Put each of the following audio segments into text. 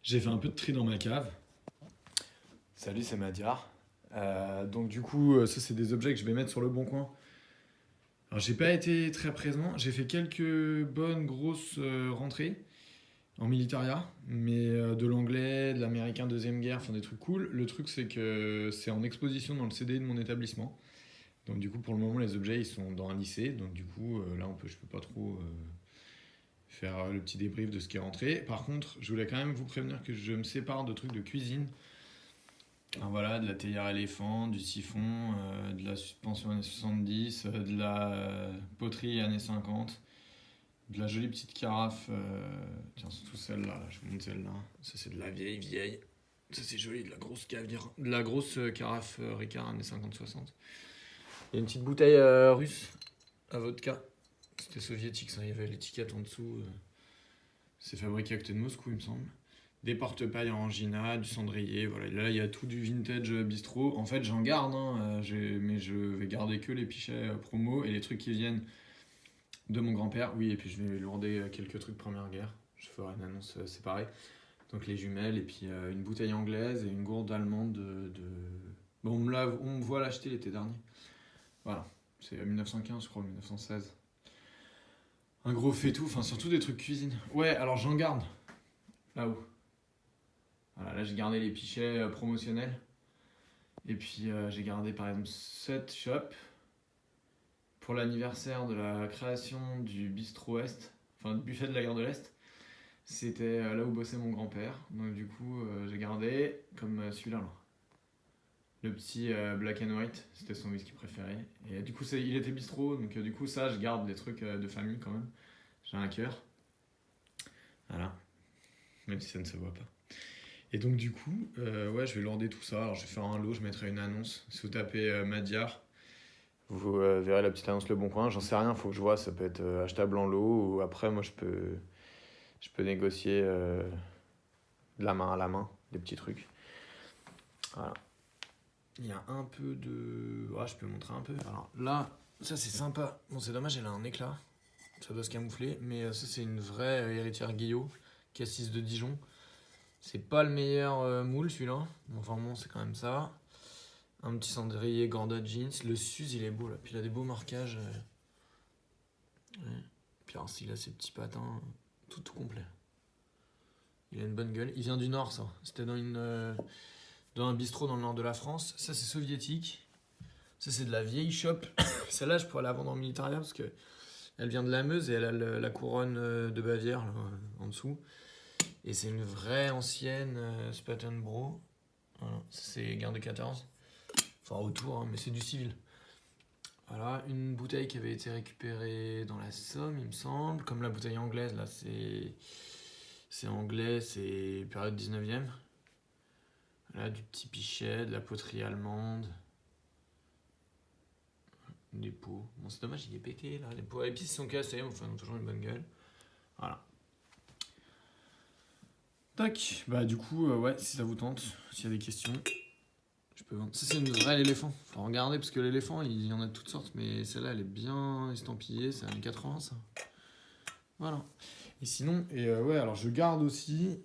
J'ai fait un peu de tri dans ma cave. Salut, c'est Madiar. Donc du coup, ça c'est des objets que je vais mettre sur le bon coin. Alors j'ai pas été très présent, j'ai fait quelques bonnes grosses rentrées en militaria, mais de l'anglais, de l'américain deuxième guerre, enfin des trucs cool. Le truc c'est que c'est en exposition dans le CDI de mon établissement. Donc du coup pour le moment les objets ils sont dans un lycée, donc du coup là je peux pas trop faire le petit débrief de ce qui est rentré. Par contre, je voulais quand même vous prévenir que je me sépare de trucs de cuisine. Alors voilà, de la théière éléphant, du siphon, de la suspension années 70, de la poterie années 50, de la jolie petite carafe. Tiens, surtout celle-là, là, je vous montre celle-là. Ça, c'est de la vieille, vieille. Ça, c'est joli, de la grosse carafe Ricard années 50-60. Il y a une petite bouteille russe à vodka. C'était soviétique, ça, il y avait l'étiquette en dessous. C'est fabriqué à côté de Moscou, il me semble. Des porte-pailles en Angina, du cendrier, voilà. Là, il y a tout du vintage bistrot. En fait, j'en garde, hein, mais je vais garder que les pichets promo et les trucs qui viennent de mon grand-père. Oui, et puis je vais lourder quelques trucs Première Guerre. Je ferai une annonce séparée. Donc les jumelles, et puis une bouteille anglaise et une gourde allemande de... Bon, on me voit l'acheter l'été dernier. Voilà, c'est 1915, je crois, 1916. Un gros fait-tout, enfin surtout des trucs cuisine. Ouais, alors j'en garde. Là-haut. Voilà, là j'ai gardé les pichets promotionnels. Et puis j'ai gardé par exemple 7 shops pour l'anniversaire de la création du bistrot Est, enfin du buffet de la gare de l'Est. C'était là où bossait mon grand-père. Donc du coup j'ai gardé comme celui-là. Là. Le petit Black and White, c'était son whisky préféré. Et du coup il était bistrot, donc du coup ça je garde des trucs de famille quand même. J'ai un cœur. Voilà, même si ça ne se voit pas. Et donc du coup, ouais, je vais lourder tout ça. Alors je vais faire un lot, je mettrai une annonce. Si vous tapez Madiar, vous verrez la petite annonce Le Bon Coin. J'en sais rien, faut que je vois. Ça peut être achetable en lot ou après, moi, je peux négocier de la main à la main, des petits trucs. Voilà. Il y a un peu de... Ouais, je peux montrer un peu. Alors là, ça c'est sympa. Bon, c'est dommage, elle a un éclat. Ça doit se camoufler. Mais ça, c'est une vraie héritière Guillot, cassis de Dijon. C'est pas le meilleur moule celui-là. Enfin bon, c'est quand même ça. Un petit cendrier Ganda Jeans. Le Suze, il est beau là. Puis il a des beaux marquages. Ouais. Puis alors, s'il a ses petits patins, tout complet. Il a une bonne gueule. Il vient du Nord, ça. C'était dans un bistrot dans le nord de la France. Ça, c'est soviétique. Ça, c'est de la vieille shop. Celle-là, je pourrais la vendre en militaria parce que elle vient de la Meuse et elle a la couronne de Bavière là, en dessous. Et c'est une vraie ancienne Spatenbro. Voilà. C'est guerre de 14. Enfin, autour, hein, mais c'est du civil. Voilà, une bouteille qui avait été récupérée dans la Somme, il me semble. Comme la bouteille anglaise, là, c'est anglais, c'est période 19e. Là, du petit pichet, de la poterie allemande. Des pots. Bon, c'est dommage, il est pété, là. Les pots à épices sont cassés, enfin, ils ont toujours une bonne gueule. Voilà. Tac, bah du coup, ouais, si ça vous tente, s'il y a des questions, je peux vendre. Ça, c'est une vraie éléphant. Faut regarder parce que l'éléphant, il y en a de toutes sortes, mais celle-là, elle est bien estampillée, c'est années 80, ça. Voilà. Et sinon, ouais, alors je garde aussi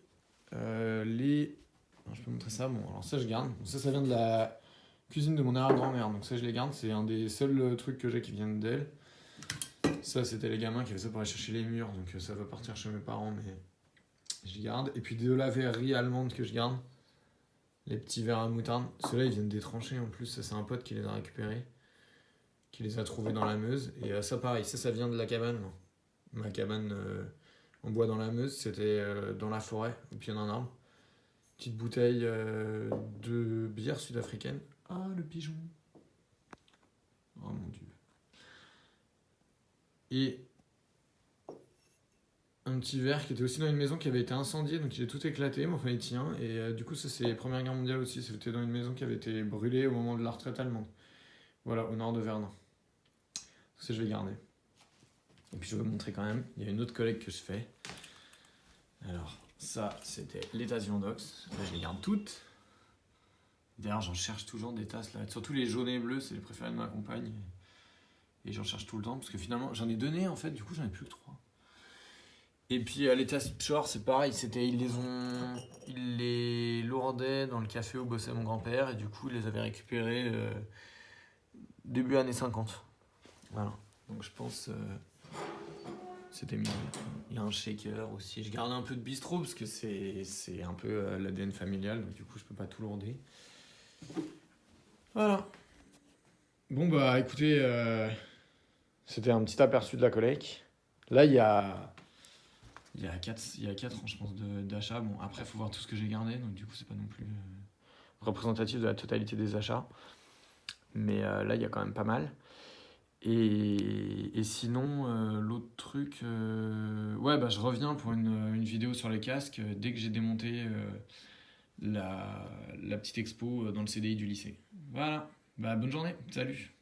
les. Alors, je peux montrer ça, bon, alors ça, je garde. Bon, ça vient de la cuisine de mon arrière-grand-mère, donc ça, je les garde, c'est un des seuls trucs que j'ai qui viennent d'elle. Ça, c'était les gamins qui avaient ça pour aller chercher les murs, donc ça va partir chez mes parents, mais je garde. Et puis de la verrerie allemande que je garde. Les petits verres à moutarde. Ceux-là, ils viennent des tranchées en plus. Ça, c'est un pote qui les a récupérés. Qui les a trouvés dans la Meuse. Et ça, pareil. Ça vient de la cabane. Non. Ma cabane en bois dans la Meuse, c'était dans la forêt, au pied d'un arbre. Petite bouteille de bière sud-africaine. Ah, le pigeon. Oh mon dieu. Et un petit verre qui était aussi dans une maison qui avait été incendiée, donc il est tout éclaté, mais enfin il tient. Et du coup, ça c'est Première Guerre mondiale aussi. C'était dans une maison qui avait été brûlée au moment de la retraite allemande. Voilà, au nord de Verdun. Ça, je vais garder. Et puis je vais vous montrer quand même, il y a une autre collecte que je fais. Alors, ça, c'était les tasses Viandox. Là, je les garde toutes. D'ailleurs, j'en cherche toujours des tasses là. Surtout les jaunes et bleus, c'est les préférés de ma compagne. Et j'en cherche tout le temps, parce que finalement, j'en ai donné en fait, du coup, j'en ai plus que 3. Et puis les Tasp Shore, c'est pareil, ils les lourdaient dans le café où bossait mon grand-père, et du coup, ils les avaient récupérés début années 50. Voilà. Donc je pense c'était mieux. Il y a un shaker aussi. Je garde un peu de bistrot parce que c'est un peu l'ADN familial, donc du coup, je peux pas tout lourder. Voilà. Bon, bah écoutez, c'était un petit aperçu de la collecte. Là, il y a 4 ans, je pense, d'achat. Bon, après, il faut voir tout ce que j'ai gardé, donc du coup, c'est pas non plus représentatif de la totalité des achats. Mais là, il y a quand même pas mal. Et sinon, l'autre truc, ouais, bah, je reviens pour une vidéo sur les casques dès que j'ai démonté la petite expo dans le CDI du lycée. Voilà, bah, bonne journée, salut!